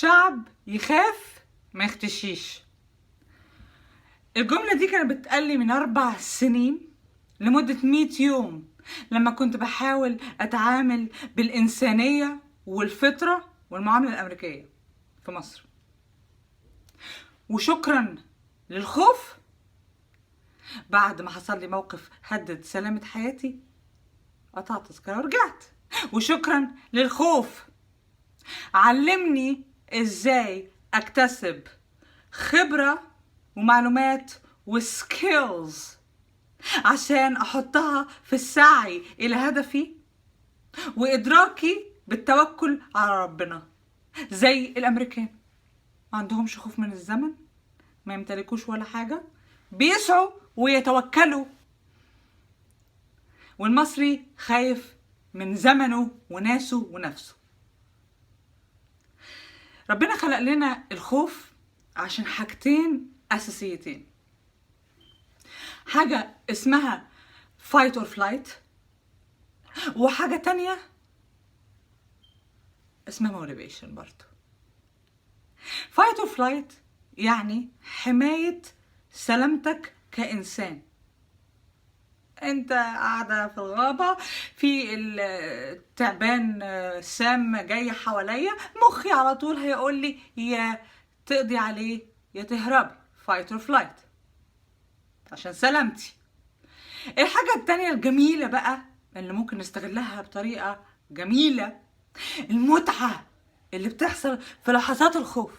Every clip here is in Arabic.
شعب يخاف ما يختشيش. الجملة دي كانت بتقلي من 4 سنين لمدة 100 يوم لما كنت بحاول أتعامل بالإنسانية والفطرة والمعاملة الأمريكية في مصر. وشكرا للخوف بعد ما حصل لي موقف هدد سلامة حياتي قطعت تذكرة ورجعت. وشكرا للخوف علمني ازاي اكتسب خبرة ومعلومات وسكيلز عشان احطها في السعي الى هدفي وادراكي بالتوكل على ربنا. زي الامريكان ما عندهمش خوف من الزمن، ما يمتلكوش ولا حاجة، بيسعوا ويتوكلوا. والمصري خايف من زمنه وناسه ونفسه. ربنا خلق لنا الخوف عشان حاجتين أساسيتين، حاجة اسمها fight or flight، وحاجة تانية اسمها motivation برضو. fight or flight يعني حماية سلامتك كإنسان. انت قاعدة في الغابة، في التعبان سام جاي حواليا، مخي على طول هيقول لي يا تقضي عليه يا تهربي، fight or flight عشان سلامتي. الحاجة التانية الجميلة بقى اللي ممكن نستغلها بطريقة جميلة، المتعة اللي بتحصل في لحظات الخوف.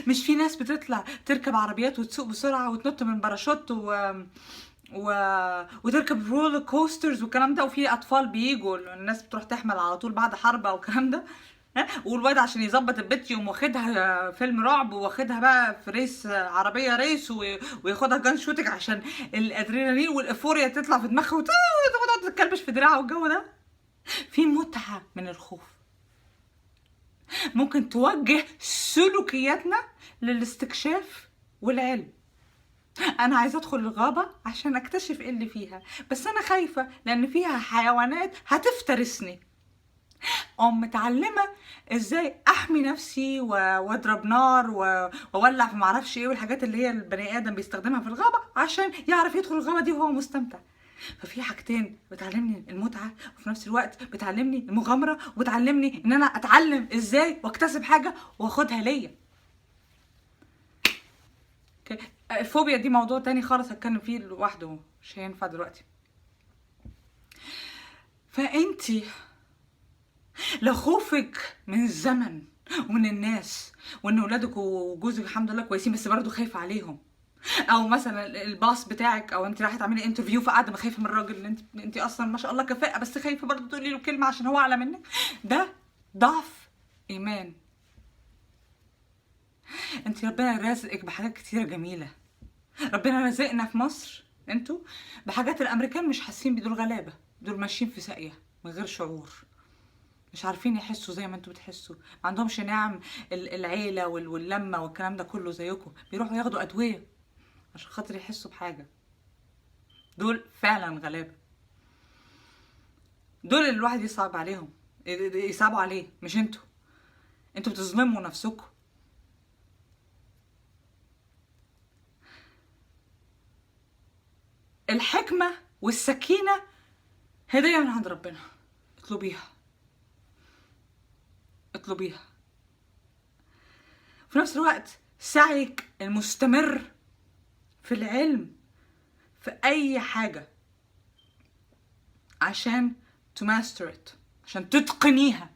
مش في ناس بتطلع تركب عربيات وتسوق بسرعة وتنط من باراشوت وتركب رولر كوسترز والكلام ده، وفي اطفال بيجوا الناس بتروح تحمل على طول بعد حرب او الكلام ده، والواد عشان يظبط البت يقوم واخدها فيلم رعب واخدها بقى في ريس عربيه ريس وياخدها جان شوتنج عشان الادرينالين والافوريا تطلع في دماغها وتقعد تتكلبش في دراعها والجو ده. في متعه من الخوف ممكن توجه سلوكياتنا للاستكشاف والعلم. انا عايزه ادخل الغابه عشان اكتشف ايه اللي فيها، بس انا خايفه لان فيها حيوانات هتفترسني. متعلمه ازاي احمي نفسي واضرب نار واولع في معرفش ايه والحاجات اللي هي البني ادم بيستخدمها في الغابه عشان يعرف يدخل الغابه دي وهو مستمتع. ففي حاجتين بتعلمني المتعه وفي نفس الوقت بتعلمني المغامره وبتعلمني ان انا اتعلم ازاي واكتسب حاجه واخدها ليا. الفوبيا دي موضوع تاني خالص هتكلم فيه لوحده، مش هينفع دلوقتي. فانتي لو خوفك من الزمن ومن الناس وان ولادك وجوزك الحمد لله كويسين بس برضه خايفه عليهم، او مثلا الباص بتاعك او انت رايحه تعملي انترفيو فقاعده خايفه من الراجل اللي انت اصلا ما شاء الله كفاءه بس خايفه برضه تقولي له كلمه عشان هو اعلى منك، ده ضعف ايمان. انت ربنا رازقك بحاجات كتيره جميله. ربنا رزقنا في مصر انتوا بحاجات الامريكان مش حاسين بدول غلابه، دول ماشيين في ساقيه من غير شعور، مش عارفين يحسوا زي ما انتوا بتحسوا، ما عندهمش نعم العيله واللمه والكلام ده كله زيكم، بيروحوا ياخدوا ادويه عشان خاطر يحسوا بحاجه. دول فعلا غلابه، دول اللي الواحد يصعب عليهم، يصعبوا عليه، مش انتوا بتظلموا نفسكم. الحكمة والسكينة هدية من عند ربنا، اطلبيها اطلبيها. في نفس الوقت سعيك المستمر في العلم في أي حاجة عشان to master it، عشان تتقنيها،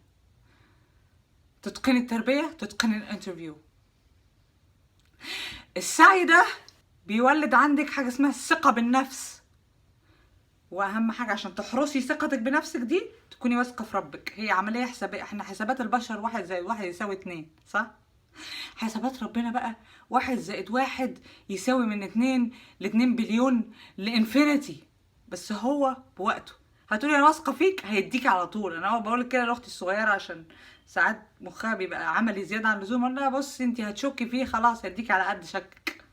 تتقني التربية، تتقني الانترفيو. السعي ده بيولد عندك حاجة اسمها الثقة بالنفس، واهم حاجة عشان تحرسي ثقتك بنفسك دي تكوني واثقة في ربك. هي عملية حسابية، احنا حسابات البشر 1 زائد 1 يساوي 2، صح؟ حسابات ربنا بقى 1 زائد 1 يساوي من 2 ل2 بليون لانفينيتي، بس هو بوقته. هتقولي انا واثقة فيك، هيديكي على طول. انا بقولك كده لاختي الصغيرة عشان ساعات مخها بيبقى عملي زيادة عن اللزوم، اقول لها بصي انتي هتشكي فيه خلاص هيديكي على قد شكك.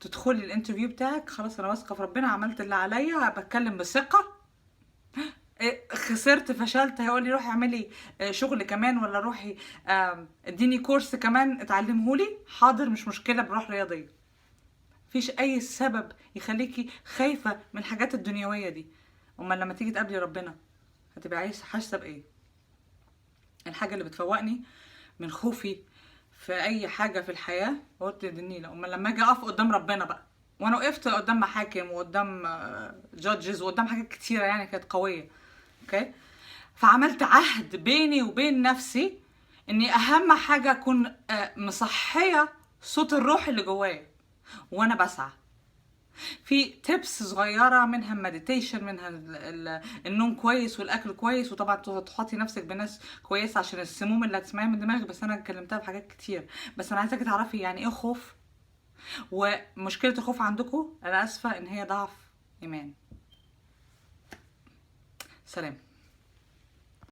تدخلي الانترفيو بتاعك خلاص انا واثقه في ربنا، عملت اللي عليا، بتكلم بثقه، خسرت فشلت هيقول لي روحي اعملي شغل كمان، ولا روحي اديني كورس كمان اتعلمهولي. حاضر، مش مشكله، بروح رياضيه. مفيش اي سبب يخليكي خايفه من الحاجات الدنيويه دي. امال لما تيجي تقابلي ربنا هتبقى عايز حاسه بايه؟ الحاجه اللي بتفوقني من خوفي في اي حاجه في الحياه قلت النيله. امال لما اجي اقف قدام ربنا بقى، وانا وقفت قدام محاكم وقدام جادجز وقدام حاجات كتيره يعني كانت قويه، اوكي، فعملت عهد بيني وبين نفسي اني اهم حاجه اكون مصحيه صوت الروح اللي جوايا وانا بسعى. في تيبس صغيره منها المديتيشن، منها النوم كويس والاكل كويس، وطبعا تحطي نفسك بناس كويسه عشان السموم اللي هتسمعيها من دماغك. بس انا اتكلمتها بحاجات كتير، بس انا عايزاكي تعرفي يعني ايه خوف. ومشكله الخوف عندكم انا اسفه ان هي ضعف ايمان. سلام.